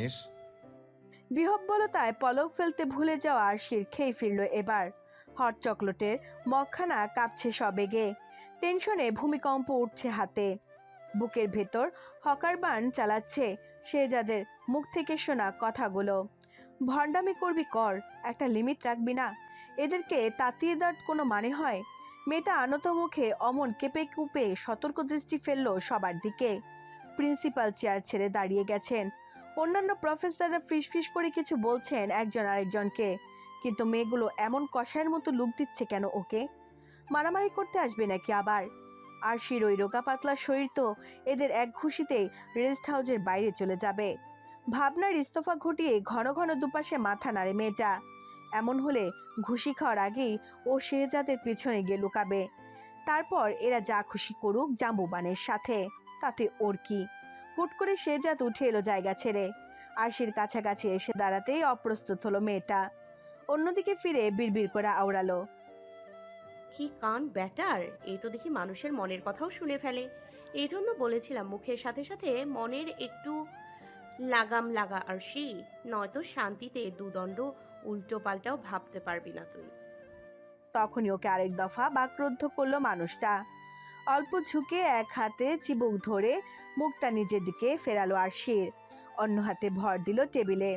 Miss. বিহব্বলতায় পলক ফেলতে ভুলে যাওয়া আরশির খেয়ে ফিরল এবার। হট চকলেটের মগখানা কাঁপছে সবেগে, টেনশনে ভূমিকম্প উঠছে হাতে। বুকের ভেতর হকার বান চালাচ্ছে শেহজাদের মুখ থেকে শোনা কথাগুলো। ভণ্ডামি করবি কর, একটা লিমিট রাখবি না? এদেরকে তাতিয়ে দেওয়ার কোনো মানে হয়? মেয়েটা আনত মুখে অমন কেঁপে কুপে সতর্ক দৃষ্টি ফেলল সবার দিকে। প্রিন্সিপাল চেয়ার ছেড়ে দাঁড়িয়ে গেছেন। অন্যান্য প্রফেসররা ফিসফিস করে কিছু বলছেন একজন আরেকজনকে, কিন্তু মেয়েগুলো এমন কষায়ের মতো লুক দিচ্ছে কেন ওকে? মারামারি করতে আসবে নাকি আবার? আরশির ওই রোগা পাতলা শরীর তো এদের এক ঘুষিতেই রেস্ট হাউসের বাইরে চলে যাবে। ভাবনার ইস্তফা ঘটিয়ে ঘন ঘন দুপাশে মাথা নাড়ে মেয়েটা। এমন হলে ঘুষি খাওয়ার আগেই ও শেহজাদের পিছনে গিয়ে লুকাবে। তারপর এরা যা খুশি করুক জাম্বুবানের সাথে, তাতে ওর কি? হুট করে শেহজাদ উঠে এলো জায়গা ছেড়ে। আরশির কাছাকাছি এসে দাঁড়াতেই অপ্রস্তুত হলো মেয়েটা। অন্যদিকে ফিরে বিড়বিড় করে আওড়ালো, কি কান ব্যাটার, এই তো দেখি মানুষের মনের কথাও শুনে ফেলে। এই জন্য বলেছিলাম মুখের সাথে সাথে মনের একটু লাগাম লাগা আরশি, নয়তো শান্তিতে দুদণ্ড উল্টো পাল্টাও ভাবতে পারবি না তুই। তখনই ওকে আরেক দফা বাকরুদ্ধ করলো মানুষটা। অল্প ঝুঁকে এক হাতে চিবুক ধরে মুখটা নিজের দিকে ফেরালো আরশির, অন্য হাতে ভর দিল টেবিলে।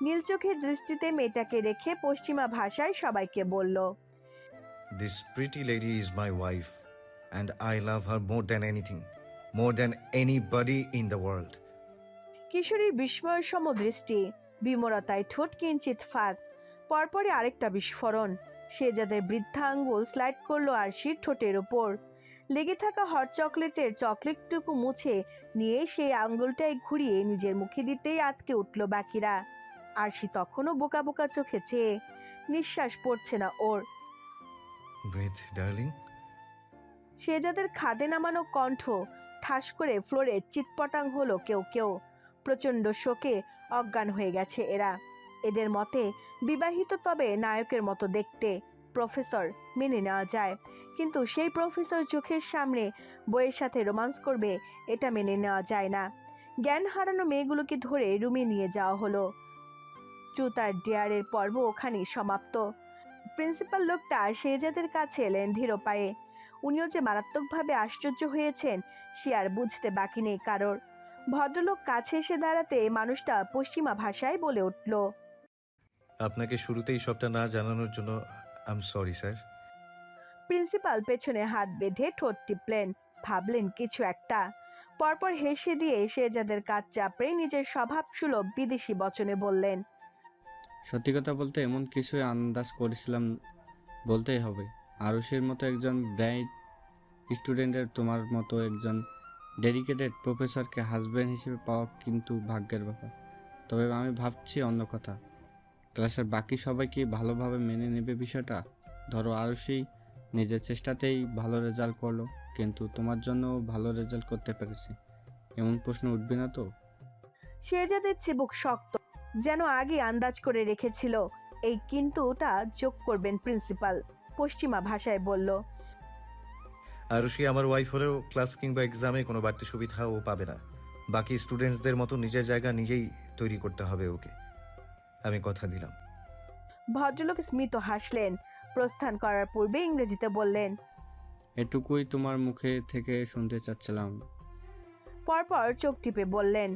নীল চোখের দৃষ্টিতে মেয়েটাকে রেখে পশ্চিমা ভাষায় সবাইকে বলল, This pretty lady is my wife and I love her more than anything, more than anybody in the world. কিশোরীর বিস্ময় সম দৃষ্টি, বিমরতায় ঠোঁট কিঞ্চিত ফাঁক, পরপরই আরেকটা বিস্ফোরণ। শেহজাদের বৃদ্ধা আঙ্গুল স্লাইড করলো আরশির ঠোঁটের ওপর। লেগে থাকা হট চকলেটের চকলেটটুকু মুছে নিয়ে সেই আঙ্গুলটাই ঘুরিয়ে নিজের মুখে দিতেই আটকে উঠল বাকিরা। আরশি তখনও বোকা বোকা চোখে চেয়ে, নিঃশ্বাস পড়ছে না ওর। Breathe, darling. শেহজাদের খাদে নামানো কণ্ঠ ঠাস করে ফ্লোরে চিৎপটাং হলো কেউ কেউ। প্রচণ্ড শোকে অজ্ঞান হয়ে গেছে এরা। এদের মতে বিবাহিত তবে নায়কের মতো দেখতে প্রফেসর মেনে নেওয়া যায়, কিন্তু সেই প্রফেসর চোখের সামনে বইয়ের সাথে রোমান্স করবে এটা মেনে নেওয়া যায় না। জ্ঞান হারানো মেয়েগুলোকে ধরে রুমে নিয়ে যাওয়া হলো। ট্রুথ আর ডেয়ারের পর্ব ওখানেই সমাপ্ত। প্রিন্সিপাল লোকটা শেহজাদের কাছে এলেন ধীর পায়ে। উনিও যে মারাত্মকভাবে আশ্চর্য হয়েছেন সে আর বুঝতে বাকি নেই কারোর। ভদ্রলোক কাছে এসে দাঁড়াতে মানুষটা পশ্চিমা ভাষায় বলে উঠল, আপনাকে শুরুতেই সবটা না জানানোর জন্য I am sorry sir. Principal পেছনে হাত বেঁধে ঠোঁট টিপলেন, ভাবলেন কিছু একটা। পরপর হেসে দিয়ে শেহজাদের কাজ চাপড়ে নিজের স্বভাবসুলভ বিদেশি বচনে বললেন, সত্যি কথা বলতে এমন কিছুই আন্দাজ করেছিলাম বলতেই হবে। আরুষের মতো একজন ব্রাইট স্টুডেন্টের তোমার মতো একজন ডেডিকেটেড প্রফেসরকে হাজব্যান্ড হিসেবে পাওয়া কিন্তু ভাগ্যের ব্যাপার। তবে আমি ভাবছি অন্য কথা, ক্লাসের বাকি সবাই কি ভালোভাবে মেনে নেবে বিষয়টা? ধরো আরুষি নিজের চেষ্টাতেই ভালো রেজাল্ট করলো, কিন্তু তোমার জন্য ভালো রেজাল্ট করতে পেরেছে, এমন প্রশ্ন উঠবে না তো? শেহজাদের চিবুক শক্ত, যেন আগে আন্দাজ করে রেখেছিল। এই কিন্তুটা যোগ করবেন প্রিন্সিপাল। পশ্চিমা ভাষায় বলল, আরুষি আমার ওয়াইফ হলেও ক্লাস কিংবা এক্সামে কোনো বাড়তি সুবিধা ও পাবে না। বাকি স্টুডেন্টসদের মতো নিজের জায়গা নিজেই তৈরি করতে হবে ওকে, আমি কথা দিলাম। ভদ্রলোক স্মিত হাসলেন। প্রস্থান করার পূর্বে ইংরেজিতে বললেন, এটুকুই তোমার মুখে থেকে শুনতে চাচ্ছিলাম। পরপর চোখ টিপে বললেন,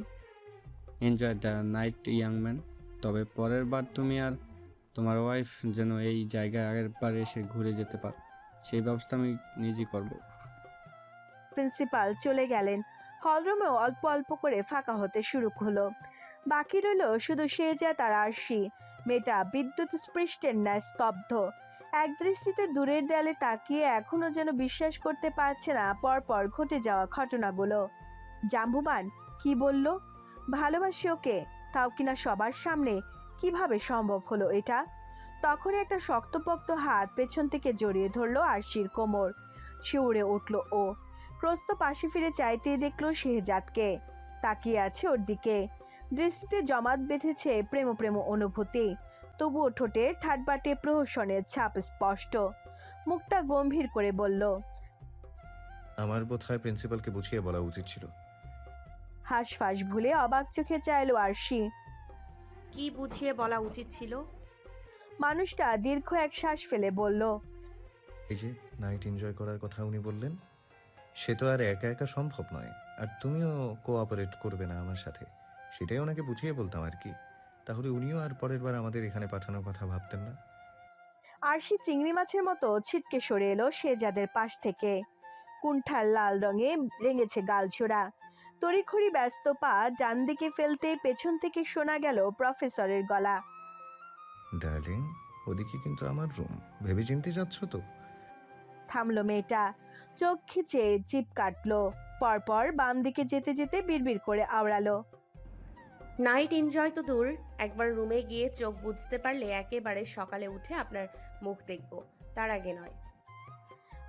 enjoy the night young man. তবে পরের বার তুমি আর তোমার ওয়াইফ যেন এই জায়গায় আগের বার এসে ঘুরে যেতে পারো, সেই ব্যবস্থা আমি নিজেই করব। প্রিন্সিপাল চলে গেলেন। হলরুমেও অল্প অল্প করে ফাঁকা হতে শুরু হলো। বাকি রইল শুধু শেহজাদ আর আরশি। মেয়েটা বিদ্যুৎ স্পৃষ্টের ন্যায় স্তব্ধ। এক দৃষ্টিতে দূরের দেয়ালে তাকিয়ে এখনো যেন বিশ্বাস করতে পারছে না পরপর ঘটে যাওয়া ঘটনাগুলো। জাম্বুবান কি বলল? ভালোবাসি ওকে, তাও কিনা সবার সামনে। কিভাবে সম্ভব হলো এটা? তখনই একটা শক্তপোক্ত হাত পেছন থেকে জড়িয়ে ধরলো আরশির কোমর। শিউরে উঠল ও। ক্রস্ত পাশে ফিরে চাইতেই দেখলো শেহজাদকে তাকিয়ে আছে ওর দিকে। দৃষ্টিতে জমাট বেঁধেছে প্রেম প্রেম অনুভূতি, তবুও ঠোঁটে ঠাটবাটে প্রহসনের ছাপ স্পষ্ট। মুখটা গম্ভীর করে বলল, আমার বোধহয় প্রিন্সিপালকে বুঝিয়ে বলা উচিত ছিল। হাঁসফাঁস ভুলে অবাক চোখে চাইলো আরশি। কি বুঝিয়ে বলা উচিত ছিল? মানুষটা দীর্ঘ এক শ্বাস ফেলে বলল, এই যে নাইট এনজয় করার কথা উনি বললেন, সে তো আর একা একা সম্ভব নয়। আর তুমিও কোঅপারেট করবে না আমার সাথে, সেটাই ওনাকে বুঝিয়ে বলতাম আর কি। তাহলে উনিও আর পরের বার আমাদের এখানে পাঠানোর কথা ভাবতেন না। আরশি চিংড়ি মাছের মতো ছিটকে সরে এলো শেজাদের পাশ থেকে। কুণ্ঠার লাল রঙে রেঙেছে গালছোড়া। তড়িঘড়ি ব্যস্ত পা ডান দিকে ফেলতে পেছন থেকে শোনা গেল প্রফেসরের গলা। ডার্লিং, ওদিকে কিন্তু আমার রুম, ভেবে চিনতে যাচ্ছ তো? থামলো মেয়েটা, চোখ খিচে জিভ কাটলো। পরপর বাম দিকে যেতে যেতে বিড়বিড় করে আওড়ালো, নাইট এনজয় তো দূর, একবার রুমে গিয়ে চোখ বুঝতে পারলে একেবারে সকালে উঠে আপনার মুখ দেখব, তার আগে নয়।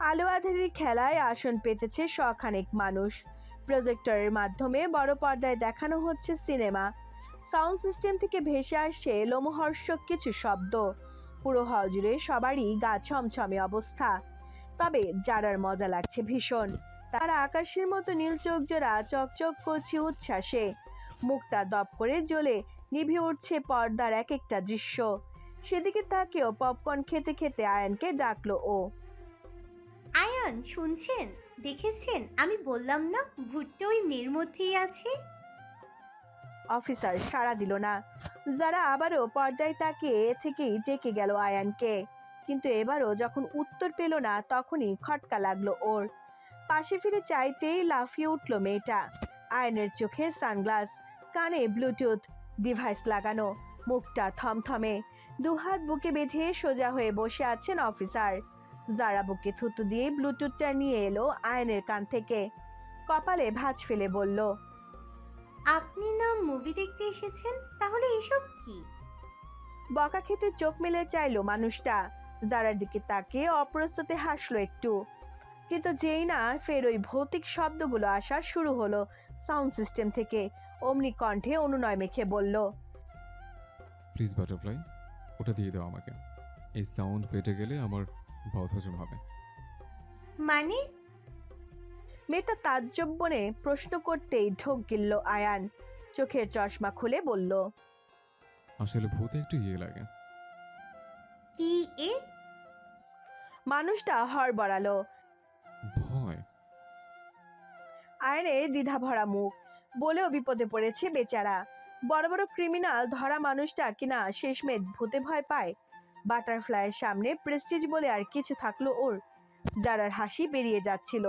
আলো আঁধারির খেলায় আসন পেতেছে শখানেক মানুষ। প্রজেক্টরের মাধ্যমে বড় পর্দায় দেখানো হচ্ছে সিনেমা। সাউন্ড সিস্টেম থেকে ভেসে আসছে লোমহর্ষক কিছু শব্দ। পুরো হল জুড়ে সবারই গা ছমছমে অবস্থা। তবে যারার মজা লাগছে ভীষণ। তারা আকাশের মতো নীল চোখ জোড়া চকচক করছে উচ্ছ্বাসে। মুখটা দপ করে জ্বলে নিভে উঠছে পর্দার এক একটা দৃশ্য। সেদিকে তাকেও পপকর্ন খেতে খেতে আয়ানকে ডাকলো ও। আয়ান শুনছেন, দেখেছেন, আমি বললাম না ভুট্টা ওই মেয়ের মধ্যেই আছে। অফিসার সাড়া দিল না। যারা আবারও পর্দায় তাকিয়ে থেকেই ডেকে গেল আয়ানকে। কিন্তু এবারও যখন উত্তর পেল না তখনই খটকা লাগলো ওর। পাশে ফিরে চাইতেই লাফিয়ে উঠল মেয়েটা। আয়নের চোখে সানগ্লাস, কানে ব্লুটুথ ডিভাইস লাগানো, মুখটা থমথমে। দুহাত বুকে বেঁধে সোজা হয়ে বসে আছেন অফিসার। যারা বুকে থুতু দিয়ে ব্লুটুথটা নিয়ে এলো আয়নের কান থেকে। কপালে ভাঁজ ফেলে বলল, আপনি না মুভি দেখতে এসেছেন, তাহলে এসব কি? বকা খেতে চোখ মেলে চাইলো মানুষটা। যারার দিকে তাকিয়ে অপ্রস্তুতে হাসলো একটু। কিন্তু যেই না ফের ওই ভৌতিক শব্দগুলো আসা শুরু হলো সাউন্ড সিস্টেম থেকে, অমনি কণ্ঠে অনুনয় মেখে বলল, প্লিজ বাটারফ্লাই, ওটা দিয়ে দাও আমাকে। এই সাউন্ড পেটে গেলে আমার বদহজম হবে। মানে? মেয়েটা তাজ্জব বনে প্রশ্ন করতেই ঢোক গিলল আয়ান। চোখের চশমা খুলে বলল, আসলে ভূতে একটু ইয়ে লাগে। কি এ? মানুষটা হড়বড়ালো। ভয়? আয়নের দ্বিধা ভরা মুখ। বলেও বিপদে পড়েছে বেচারা। বড় বড় ক্রিমিনাল ধরা মানুষটা কিনা শেষমেশ ভূতে ভয় পায়। বাটারফ্লাইয়ের সামনে প্রেস্টিজ বলে আর কিছু থাকলো ওর। যারার হাসি বেরিয়ে যাচ্ছিল,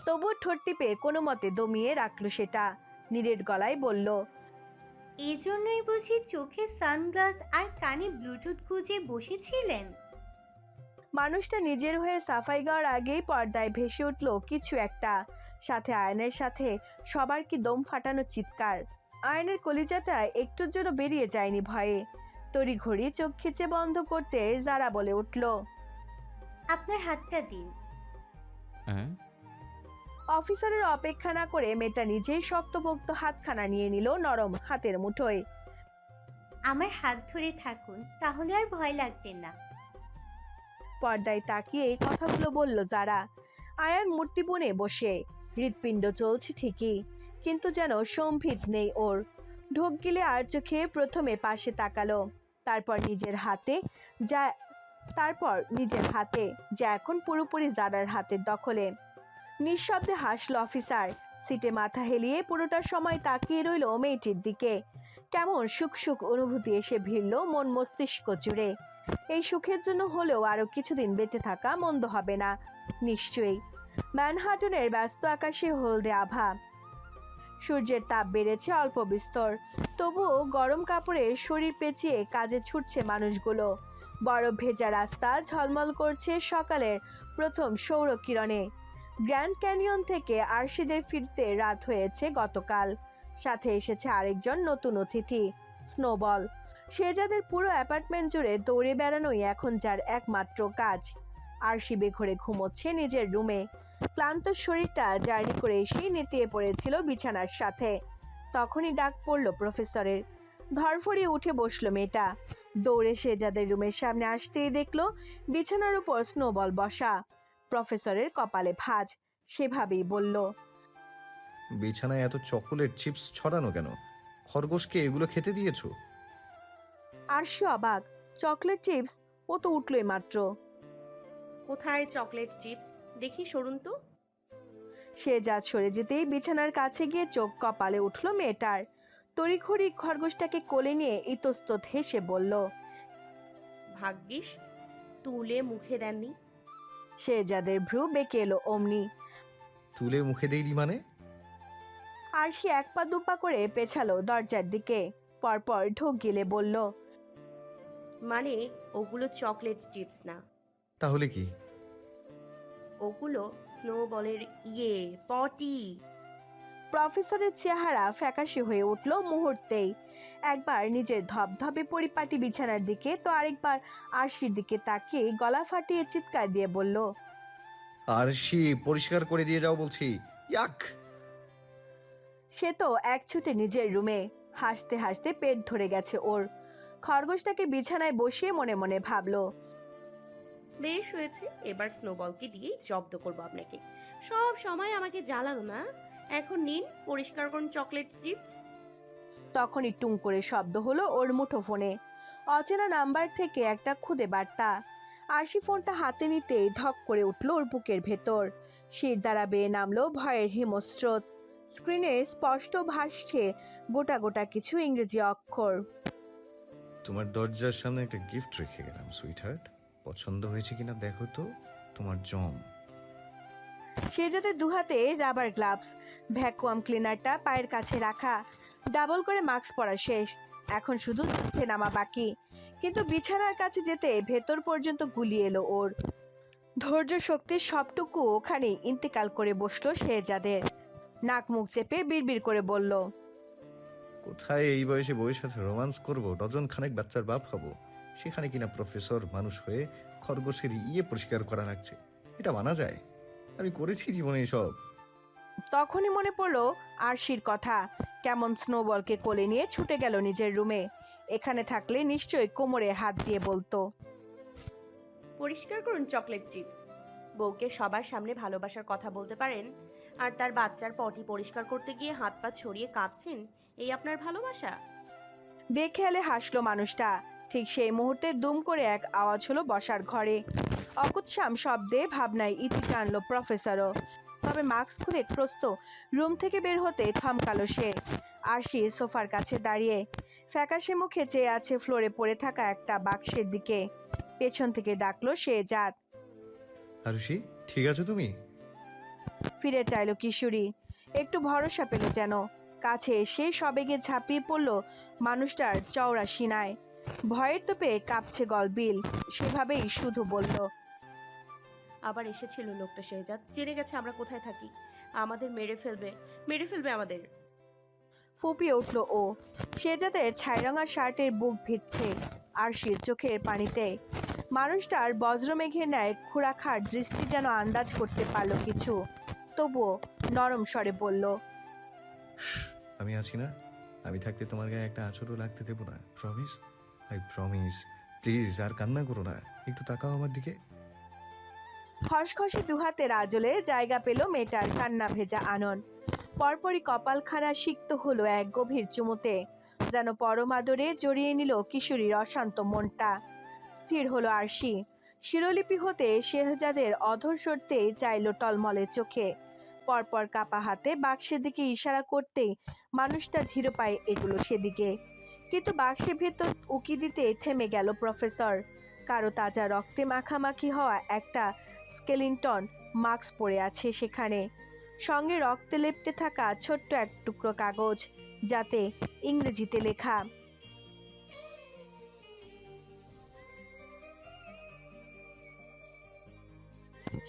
তবু ঠোঁট টিপে কোনো মতে দমিয়ে রাখলো সেটা। নীরের গলায় বলল, এজন্যই বুঝি চোখে সানগ্লাস আর কানে ব্লুটুথ গুজে বসেছিলেন? মানুষটা নিজের হয়ে সাফাই গাওয়ার আগেই পর্দায় ভেসে উঠল কিছু একটা। সাথে আয়নের সাথে সবার কি দম ফাটানো চিৎকার। আয়নের কলিজাটা একটুর জন্য বেরিয়ে যায়নি ভয়ে। তড়িঘড়ি চোখ খিচে বন্ধ করতে যারা বলে উঠল, আপনার হাতটা দিন। হ্যাঁ? অফিসারের অপেক্ষা না করে মেয়েটা নিজেই শক্তপোক্ত হাতখানা নিয়ে নিল নরম হাতের মুঠোয়। আমার হাত ধরে থাকুন, তাহলে আর ভয় লাগবে না। পর্দায় তাকিয়ে এই কথাগুলো বলল যারা। আয়ান মূর্তি বনে বসে। হৃৎপিণ্ড চলছে ঠিকই, কিন্তু যেন সম্ভিত নেই ওর। ঢোক গিলে আর চোখে প্রথমে পাশে তাকালো, তারপর নিজের হাতে, যা এখন পুরোপুরি জারার হাতের দখলে। নিঃশব্দে হাসল অফিসার। সিটে মাথা হেলিয়ে পুরোটা সময় তাকিয়ে রইল মেয়েটির দিকে। কেমন সুখ সুখ অনুভূতি এসে ভিড়ল মন মস্তিষ্ক জুড়ে। এই সুখের জন্য হলেও আরো কিছুদিন বেঁচে থাকা মন্দ হবে না নিশ্চয়ই। ম্যানহাটনের ব্যস্ত আকাশে হলদে আভা। সূর্যের তাপ বেড়েছে অল্প বিস্তর, তবুও গরম কাপড়ে শরীর পেঁচিয়ে কাজে ছুটছে মানুষগুলো। বরফ ভেজা রাস্তা ঝলমল করছে সকালের প্রথম সৌর কিরণে। গ্র্যান্ড ক্যানিয়ন থেকে আরশিদের ফিরতে রাত হয়েছে গতকাল। সাথে এসেছে আরেকজন নতুন অতিথি, স্নোবল। শেজাদের পুরো অ্যাপার্টমেন্ট জুড়ে দৌড়ে বেড়ানোই এখন যার একমাত্র কাজ। আরশি বেঘরে ঘুমোচ্ছে নিজের রুমে। ক্লান্ত শরীরটা জার্নি করে এসেই নেতিয়ে পড়েছিল বিছানার সাথে। তখনই ডাক পড়ল প্রফেসরের। ধরফড়িয়ে উঠে বসলো মেয়েটা। দৌড়ে শেজাদের রুমের সামনে আসতেই দেখলো বিছানার উপর স্নোবল বসা। প্রফেসরের কপালে ভাঁজ। সেভাবেই বলল, বিছানায় এত চকোলেট চিপস ছড়ানো কেন? খরগোশকে এগুলো খেতে দিয়েছো? আরশি অবাক, চকলেট চিপস? ও তো উঠলই মাত্র। কোথায় চকলেট চিপস? দেখি সরুন তো। শেহজাদ সরে যেতেই বিছানার কাছে গিয়ে চোখ কপালে উঠল মেয়েটার। তড়িঘড়ি খরগোশটাকে কোলে নিয়ে ইতস্তত হেসে বলল। ভাগ্যিস তুলে মুখে দেননি। শেহজাদের ভ্রু বেঁকে এলো অমনি। তুলে মুখে দেইনি মানে? আরশি এক পা দুপা করে পেছালো দরজার দিকে, পরপর ঢোক গিলে বলল। মানে ওগুলো চকলেট চিপস না, তাহলে কি? ওগুলো স্নোবলের পটি। প্রফেসরের চেহারা ফ্যাকাশে হয়ে উঠল মুহূর্তেই। একবার নিজের ধবধবে পরিপাটি বিছানার দিকে তো আরেকবার আরশির দিকে তাকিয়ে গলা ফাটিয়ে চিৎকার দিয়ে বলল। আরশি, পরিষ্কার করে দিয়ে যাও বলছি। ইয়াক! সে তো এক ছুটে নিজের রুমে। হাসতে হাসতে পেট ধরে গেছে ওর। খরগোশটাকে বিছানায় বসিয়ে মনে মনে ভাবলো। বেশ হয়েছে, এবার স্নোবলকে দিয়েই জব্দ করবো আপনাকে। সব সময় আমাকে জ্বালানো না। এখন নিন, পরিষ্কার করুন চকলেট চিপস। তখনই টুং করে শব্দ হলো ওর মুঠো ফোনে। অচেনা নাম্বার থেকে একটা খুদে বার্তা। আরশি ফোনটা হাতে নিতেই ধক করে উঠল ওর বুকের ভেতর। শির দ্বারা বেয়ে নামলো ভয়ের হিমস্রোত। স্ক্রিনে স্পষ্ট ভাসছে গোটা গোটা কিছু ইংরেজি অক্ষর। তোমার দরজার সামনে একটা গিফট রেখে গেলাম সুইটহার্ট, পছন্দ হয়েছে কিনা দেখো তো। তোমার জম। শেহজাদের দুহাতে রাবার গ্লাভস, ভ্যাকুয়াম ক্লিনারটা পায়ের কাছে রাখা। ডাবল করে মাস্ক পরা শেষ, এখন শুধু উঠে নামা বাকি। কিন্তু বিছানার কাছে যেতে ভেতর পর্যন্ত গুলিয়ে এলো ওর। ধৈর্য শক্তির সবটুকু ওখানে ইন্তেকাল করে বসলো শেহজাদের। নাক মুখ চেপে বিড়বিড় করে বলল। কোথায় এই বয়সে বউয়ের সাথে রোমান্স করবো, ডজন খানেক বাচ্চার বাপ হব, সেখানে কিনা প্রফেসর মানুষ হয়ে খরগোশের পরিষ্কার করা লাগছে। এটা মানা যায়? আমি করেছি জীবনে এসব। তখনই মনে পড়লো আরশির কথা। কেমন স্নোবলকে কোলে নিয়ে ছুটে গেল নিজের রুমে। এখানে থাকলে নিশ্চয়ই কোমরে হাত দিয়ে বলতো। পরিষ্কার করুন চকলেট চিপস। বউকে সবার সামনে ভালোবাসার কথা বলতে পারেন, আর তার বাচ্চার পটি পরিষ্কার করতে গিয়ে হাত পা ছড়িয়ে কাঁদছেন, এই আপনার ভালোবাসা? বেখেয়ালে হাসলো মানুষটা। ঠিক সেই মুহূর্তে দুম করে এক আওয়াজ হলো বসার ঘরে। অকুৎসাম শব্দে ভাবনায় ইতি টানলো প্রফেসরও। তবে মাস্ক খুলে প্রস্ত রুম থেকে বের হতে থমকালো সে। আরশি সোফার কাছে দাঁড়িয়ে ফ্যাকাশে মুখে চেয়ে আছে ফ্লোরে পড়ে থাকা একটা বাক্সের দিকে। পেছন থেকে ডাকলো শেহজাদ। আরুষি, ঠিক আছো তুমি? ফিরে চাইলো কিশোরী। একটু ভরসা পেল যেন। কাছে এসে সবেগে ঝাঁপিয়ে পড়ল মানুষটার চওড়া সিনায়। ভয়ের তোপে কাঁপছে গলবিল। সেভাবেই শুধু বলল। আবার এসেছিল লোকটা শেহজাদ, জেনে গেছে আমরা কোথায় থাকি। আমাদের মেরে ফেলবে, মেরে ফেলবে আমাদের। ফুপিয়ে উঠল ও। শেহজাদের ছাইরঙা শার্টের বুক ভিজছে আরশির চোখের পানিতে। মানুষটার বজ্রমেঘের ন্যায় খুঁড়াখার দৃষ্টি যেন আন্দাজ করতে পারল কিছু। তবুও নরম স্বরে বলল। আমি আছি না? আমি থাকতে তোমার গায়ে একটা আঁচড়ও লাগতে দেবো না। Promise, I promise. প্লিজ আর কান্না করো না, একটু তাকাও আমার দিকে। খসখসে দুহাতের আজলে জায়গা পেল মেয়েটার কান্না ভেজা আনন। পরপরই কপালখানা সিক্ত হলো এক গভীর চুমুতে। যেন পরমাদরে জড়িয়ে নিল কিশোরীর অশান্ত মনটা। স্থির হলো আরশি। শিরোলিপি হতে শেহজাদের অধর সরতে চাইল টলমলে চোখে। পরপর কাপা হাতে বাক্সের দিকে ইশারা করতেই মানুষটা ধীর পায়ে এগুলো সেদিকে। কিন্তু বাক্সের ভেতর উকি দিতে থেমে গেল প্রফেসর। কারো তাজা রক্তে মাখামাখি হওয়া একটা স্কেলিটন মাস্ক পরে আছে সেখানে। সঙ্গে রক্তে লেপ্টে থাকা ছোট্ট এক টুকরো কাগজ, যাতে ইংরেজিতে লেখা।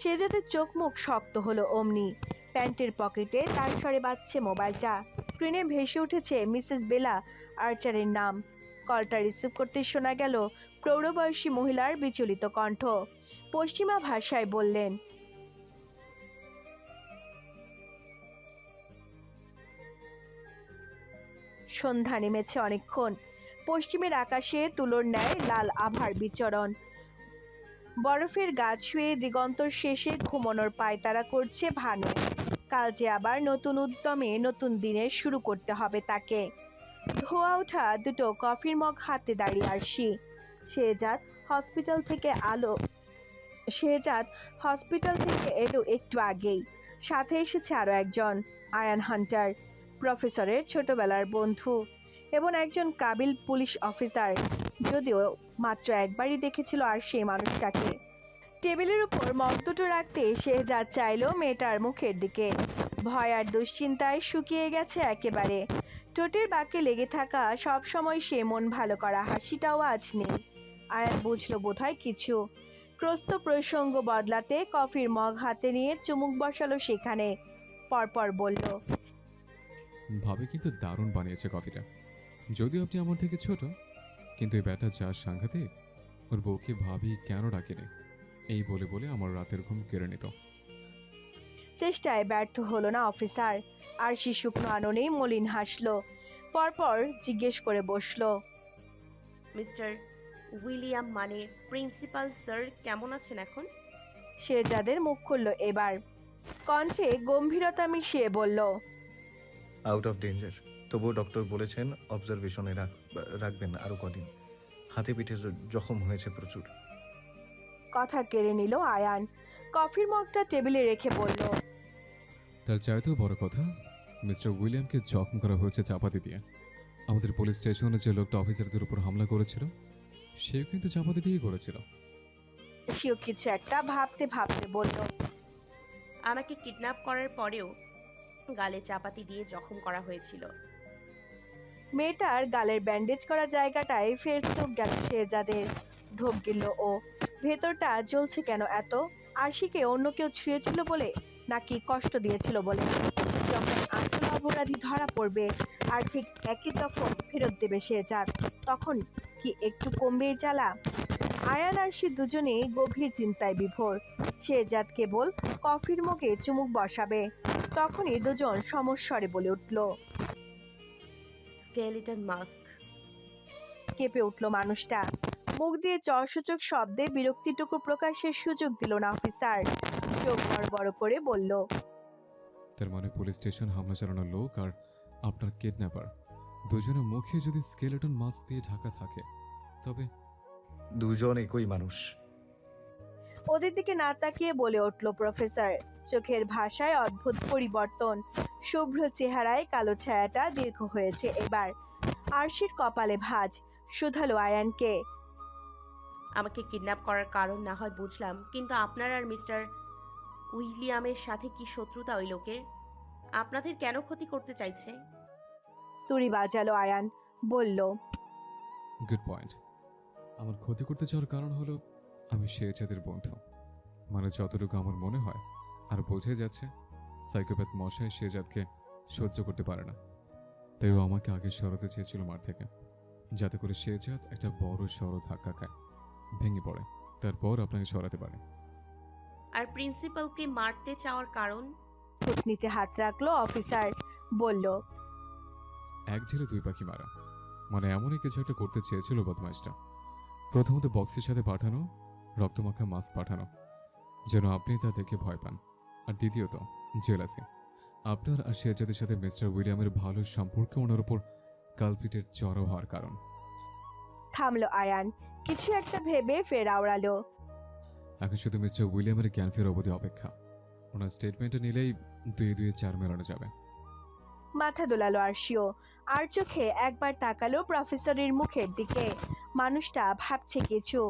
শেহজাদের চোখ মুখ শক্ত হলো অমনি। প্যান্টের পকেটে তার স্বরে বাজছে মোবাইলটা। স্ক্রিনে ভেসে উঠেছে মিসেস বেলা আর্চারের নাম। কলটা রিসিভ করতে শোনা গেল প্রৌঢ়বয়সী মহিলার বিচলিত কণ্ঠ। পশ্চিমা ভাষায় বললেন। সন্ধ্যা নেমেছে অনেকক্ষণ। পশ্চিমের আকাশে তুলোর ন্যায় লাল আভার বিচরণ। বরফের গা ছুঁয়ে দিগন্তর শেষে ঘুমানোর পায়তারা করছে ভানু। কাল যে আবার নতুন উদ্যমে নতুন দিনের শুরু করতে হবে তাকে। ধোয়া ওঠা দুটো কফির মগ হাতে দাঁড়িয়ে আরশি। শেহজাদ হসপিটাল থেকে এলো একটু আগেই। সাথে এসেছে আরো একজন, আয়ান হান্টার, প্রফেসরের ছোটবেলার বন্ধু এবং একজন কাবিল পুলিশ অফিসার। যদিও মাত্র একবারই দেখেছিল আর সেই মানুষটাকে। টেবিলের উপর মগ দুটো রাখতে শেহজাদ চাইলো মেয়েটার মুখের দিকে। ভয় আর দুশ্চিন্তায় শুকিয়ে গেছে একেবারে। ঠোঁটের বাঁকে লেগে থাকা সবসময় সে মন ভালো করা হাসিটাও আজ নেই। আয়ান বুঝলো বোধহয় কিছু। প্রস্ত প্রসঙ্গ বদলাতে কফির মগ হাতে নিয়ে চুমুক বসালো সেখানে। পরপর বলল, ভাবে কিন্তু দারুণ বানিয়েছে কফিটা। যদিও আপনি আমার থেকে ছোট, কিন্তু এই ব্যাটা যা সাংঘাতিক, ওর বউকে ভাবি কেন ডাকেনি, এই বলে বলে আমার রাতের ঘুম কেড়ে নিত। চেষ্টায় ব্যর্থ হলো না অফিসার। আর সে শুকনো আননেই মলিন হাসলো। পরপর জিজ্ঞেস করে বসলো, মিস্টার উইলিয়াম মানে প্রিন্সিপাল স্যার কেমন আছেন এখন? শেহজাদের মুখ খুলল এবার। কণ্ঠে গম্ভীরতা মিশিয়ে বলল, আউট অফ ডেঞ্জার। তবুও ডক্টর বলেছেন অবজারভেশনে রাখবেন আরো কদিন। হাতে পিঠে জখম হয়েছে প্রচুর। কথা কেড়ে নিল আয়ান। কফির মগটা টেবিলে রেখে বলল, তার চাইতেও বড় কথা, মিস্টার উইলিয়ামকে জখম করা হয়েছে চাপাতি দিয়ে। আমাদের পুলিশ স্টেশনে যে লোকটা অফিসারদের উপর হামলা করেছিল, সেও কিন্তু চাপাতি দিয়েই করেছিল। সেও কিছু একটা ভাবতে ভাবতে বলল, আমাকে কিডন্যাপ করার পরেও গালে চাপাতি দিয়ে জখম করা হয়েছিল। মেয়েটার গালের ব্যান্ডেজ করা জায়গাটায় ফের চোখ গেল শেহজাদের। ঢোক গিলল ও। ভেতরটা জ্বলছে কেন এত? আরশিকে অন্য কেউ ছুঁয়েছিল বলে, নাকি কষ্ট দিয়েছিল বলে? যখন আসল অপরাধী ধরা পড়বে আর ঠিক একই তখন ফেরত দেবে শেহজাদ, তখন কি একটু কমবে এই জ্বালা? আয়ান আরশি দুজনেই গভীর চিন্তায় বিভোর। শেহজাদ কেবল কফির মগে চুমুক বসাবে, তখনই দুজন সমস্বরে বলে উঠল। Skeleton mask. কেঁপে উঠল মানুষটা। মুখ দিয়ে চরসূচক শব্দে বিরক্তিটুকু প্রকাশের সুযোগ দিল না অফিসার। চোখ বড় বড় করে বলল, তার মানে পুলিশ স্টেশন হামলা চালানোর লোক আর আপনার কিডন্যাপার দুজনের মুখে যদি স্কেলেটন মাস্ক দিয়ে ঢাকা থাকে, তবে দুজন একই মানুষ। ওদের দিকে না তাকিয়ে বলে উঠল প্রফেসর। চোখের ভাষায় অদ্ভুত পরিবর্তন। শুভ্র চেহারায় কালো ছায়াটা দীর্ঘ হয়েছে এবার। আরশির কপালে ভাঁজ। শুধালো আয়ানকে, আমাকে কিডন্যাপ করার কারণ না হয় বুঝলাম, কিন্তু আপনার আর মিস্টার উইলিয়ামের সাথে কি শত্রুতা ওই লোকের? আপনাদের কেন ক্ষতি করতে চাইছে? তুড়ি বাজালো আয়ান। বলল, গুড পয়েন্ট। আমার ক্ষতি করতে চাওয়ার কারণ হলো আমি শেহজাদের বন্ধু। মানে যতটুকু আমার মনে হয় আর বোঝাই যাচ্ছে, সাইকোপ্যাথ মশাই শেহজাদকে সহ্য করতে পারে না। তাই ও আমাকে আগে সরাতে চেয়েছিল মার থেকে, যাতে করে শেহজাদ একটা বড় সড় ধাক্কা খায়, ভেঙে পড়ে, তারপর আপনাকে সরাতে পারে। আর প্রিন্সিপালকে মারতে চাওয়ার কারণ? থুতনিতে হাত রাখলো অফিসার। বলল, এক ঢিলে দুই পাখি মারা। মানে এমনই কিছু একটা করতে চেয়েছিল বদমাইশটা। প্রথমত বক্সের সাথে পাঠানো রক্তমাখা মাস্ক পাঠানো, যেন আপনি তা দেখে ভয় পান। আর দ্বিতীয়ত জেলাসি, আপনার আর শেহজাদের সাথে মিস্টার উইলিয়ামের ভালো সম্পর্কে ওনার উপর কালপিটের চড়াও হওয়ার কারণ। থামলো আয়ান। কিছু একটা ভেবে ফের আওড়ালো, এখন শুধু মিস্টার উইলিয়ামের জ্ঞান ফের অবধি অপেক্ষা। ওনার স্টেটমেন্টটা নিলেই 2-2 মেলানো যাবে। মাথা দোলালো আরশিও। আর চোখে একবার তাকালো প্রফেসরের মুখের দিকে। মানুষটা ভাবছে কিছু।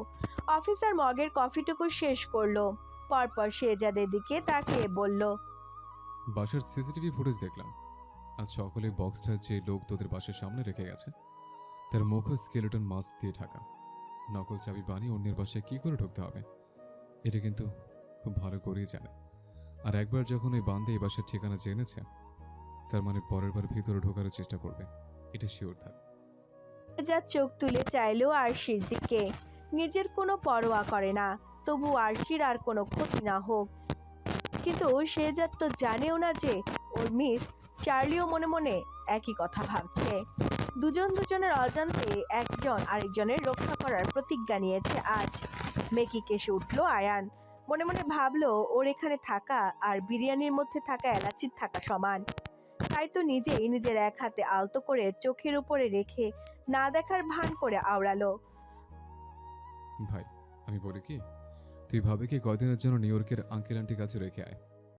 অফিসার মগের কফিটুকু শেষ করলো। পরপর শেহজাদের দিকে তাকিয়ে বলল, বাসার সিসিটিভি ফুটেজ দেখলাম। আজ সকালে বক্সটা যে লোক তোদের বাসার সামনে রেখে গেছে, তার মুখ স্কেলেটন মাস্ক দিয়ে ঢাকা। নকল চাবি বানিয়ে অন্যের বাসায় কি করে ঢুকতে হবে, এটা কিন্তু খুব ভালো করেই জানে। আর একবার যখন ওই বান্দে এই বাসার ঠিকানা জেনেছে, তার মানে পরের বার ভিতরে ঢোকারও চেষ্টা করবে, এটা শিওর থাক। শেহজাদ চোখ তুলে চাইলো আরশির দিকে। নিজের কোনো পরোয়া করে না, তবু আরশির আর কোনো ক্ষতি না হোক। কিন্তু শেহজাদ তো জানেও না যে ওর মিস চার্লিও মনে মনে একই কথা ভাবছে। দুজন দুজনের অজান্তে একজন আরেকজনের রক্ষা করার প্রতিজ্ঞা নিয়েছে আজ। মেকি কেসে উঠলো আয়ান। মনে মনে ভাবলো ওর এখানে থাকা আর বিরিয়ানির মধ্যে থাকা এলাচির থাকা সমান। তাই তাই তো নিজেই নিজের এক হাতে আলতো করে চোখের উপরে রেখে না দেখার ভান করে আওড়ালো। ভাই আমি বলি কি, তুই ভাবে কি কয়দিনের জন্য নিউ ইয়র্কের আঙ্কেল আন্টির কাছে রেখে আয়।